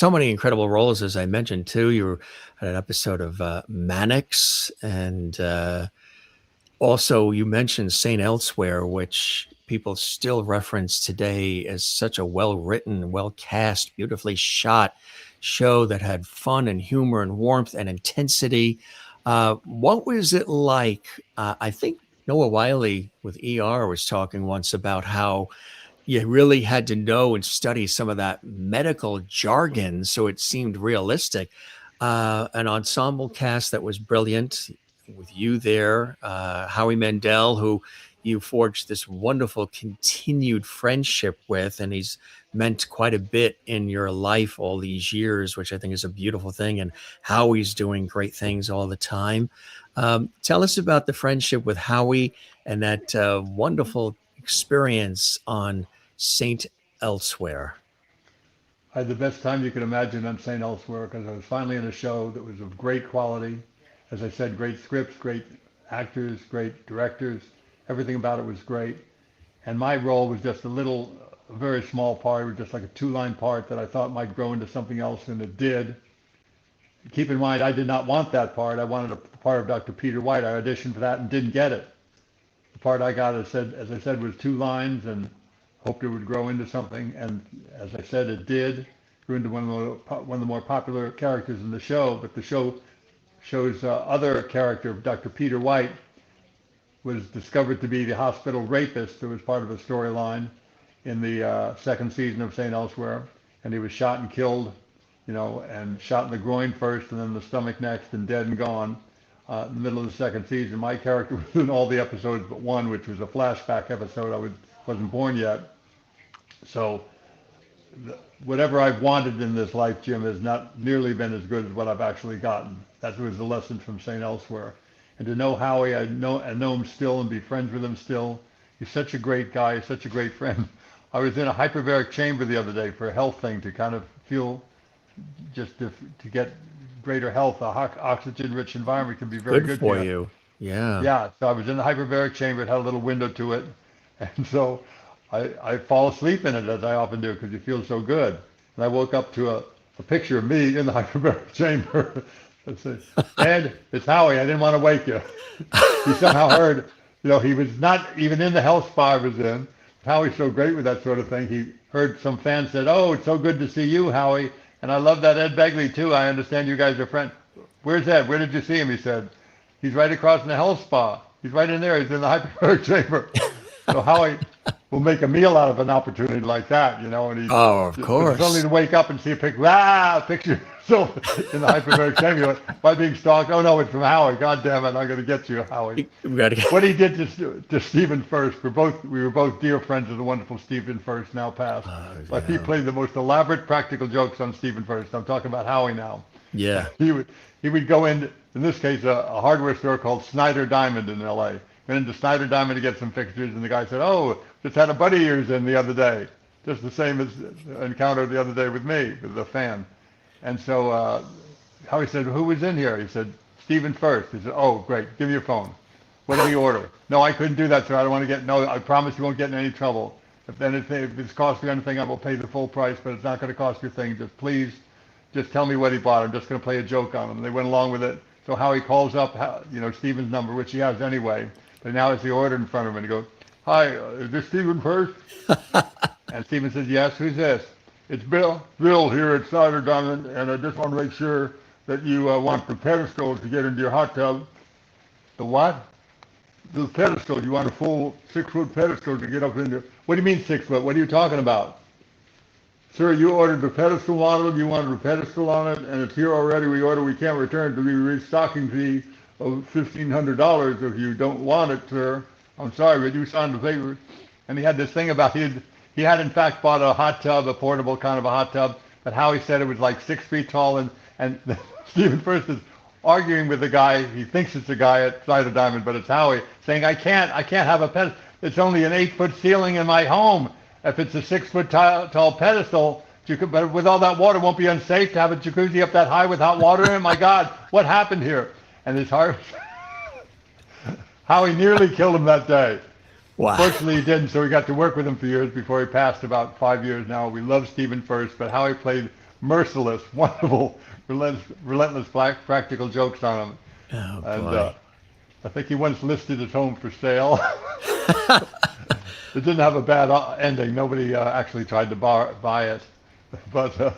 So many incredible roles, as I mentioned too. You were at an episode of Mannix, and also you mentioned Saint Elsewhere, which people still reference today as such a well-written, well-cast, beautifully shot show that had fun and humor and warmth and intensity. What was it like? I think Noah Wiley with ER was talking once about how you really had to know and study some of that medical jargon so it seemed realistic. An ensemble cast that was brilliant with you there, Howie Mandel, who you forged this wonderful continued friendship with, and he's meant quite a bit in your life all these years, which I think is a beautiful thing. And Howie's doing great things all the time. Tell us about the friendship with Howie and that wonderful experience on Saint Elsewhere. I had the best time you could imagine on St. Elsewhere because I was finally in a show that was of great quality. As I said, great scripts, great actors, great directors. Everything about it was great. And my role was just a very small part. It was just like a two-line part that I thought might grow into something else, and it did. Keep in mind, I did not want that part. I wanted a part of Dr. Peter White. I auditioned for that and didn't get it. The part I got, as I said, was two lines, and hoped it would grow into something. And as I said, it did. Grew into one of the more popular characters in the show. But the show shows other character, Dr. Peter White, was discovered to be the hospital rapist who was part of a storyline in the second season of St. Elsewhere. And he was shot and killed, and shot in the groin first and then the stomach next and dead and gone in the middle of the second season. My character was in all the episodes but one, which was a flashback episode. Wasn't born yet. So whatever I've wanted in this life, Jim, has not nearly been as good as what I've actually gotten. That was the lesson from St. Elsewhere. And to know Howie, I know him still and be friends with him still. He's such a great guy, such a great friend. I was in a hyperbaric chamber the other day for a health thing to kind of feel, just to get greater health. A oxygen-rich environment can be very good for to you. Yeah. Yeah, so I was in the hyperbaric chamber. It had a little window to it. And so I fall asleep in it, as I often do, because you feel so good. And I woke up to a picture of me in the hyperbaric chamber. I said, Ed, it's Howie. I didn't want to wake you. He somehow heard, he was not even in the health spa I was in. Howie's so great with that sort of thing. He heard some fans said, "Oh, it's so good to see you, Howie. And I love that Ed Begley, too. I understand you guys are friends." "Where's Ed? Where did you see him?" He said, "He's right across in the health spa. He's right in there. He's in the hyperbaric chamber." So Howie will make a meal out of an opportunity like that, and he Oh, of course. suddenly to wake up and see a picture still in the hyperbaric chamber. Am I being stalked? Oh no, it's from Howie. God damn it, I'm going to get you, Howie. What he did to Stephen First, we were both dear friends of the wonderful Stephen First, now passed. But he played the most elaborate practical jokes on Stephen First. I'm talking about Howie now. Yeah. He would go in this case, a hardware store called Snyder Diamond in L.A. Went into Snyder Diamond to get some fixtures, and the guy said, "Oh, just had a buddy of yours in the other day." Just the same as encounter the other day with me, with a fan. And so Howie said, "Who was in here?" He said, "Stephen First." He said, "Oh, great. Give me your phone. What did he order?" "No, I couldn't do that, sir. I don't want to get, no, I promise you won't get in any trouble. If it's cost you anything, I will pay the full price, but it's not going to cost you a thing. Just please, just tell me what he bought. I'm just going to play a joke on him." And they went along with it. So Howie calls up, Stephen's number, which he has anyway, but now has the order in front of him, and he goes, "Hi, is this Stephen First?" And Stephen says, "Yes, who's this?" "It's Bill here at Snyder Diamond, and I just want to make sure that you want the pedestal to get into your hot tub." "The what?" "The pedestal. You want a full 6-foot pedestal to get up in there." "What do you mean 6 foot? What are you talking about?" "Sir, you ordered the pedestal model. You wanted a pedestal on it, and it's here already. We can't return it to the restocking fee of $1,500 if you don't want it, sir. I'm sorry, but you signed the paper." And he had this thing about he had in fact bought a hot tub, a portable kind of a hot tub, but Howie said it was like 6 feet tall, and Stephen First is arguing with the guy. He thinks it's the guy at Snyder Diamond, but it's Howie, saying, I can't have a pedestal. It's only an 8-foot ceiling in my home. If it's a 6-foot tall pedestal, but with all that water, it won't be unsafe to have a jacuzzi up that high with hot water in it. My God, what happened here?" And his heart, Howie nearly killed him that day. Wow. Fortunately, he didn't, so we got to work with him for years before he passed, about 5 years now. We love Stephen First, but Howie played merciless, wonderful, relentless practical jokes on him. Oh And boy. I think he once listed his home for sale. It didn't have a bad ending. Nobody actually tried to buy it, but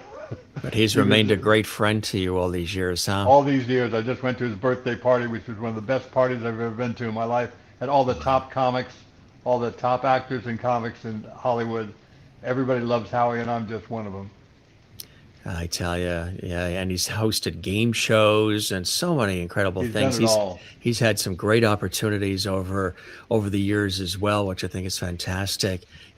But he's he was remained a great friend to you all these years, huh? all these years. I just went to his birthday party, which was one of the best parties I've ever been to in my life. Had all the top comics, all the top actors in comics in Hollywood. Everybody loves Howie, and I'm just one of them. I tell you, yeah, and he's hosted game shows and so many incredible He's done things. it all. He's had some great opportunities over the years as well, which I think is fantastic.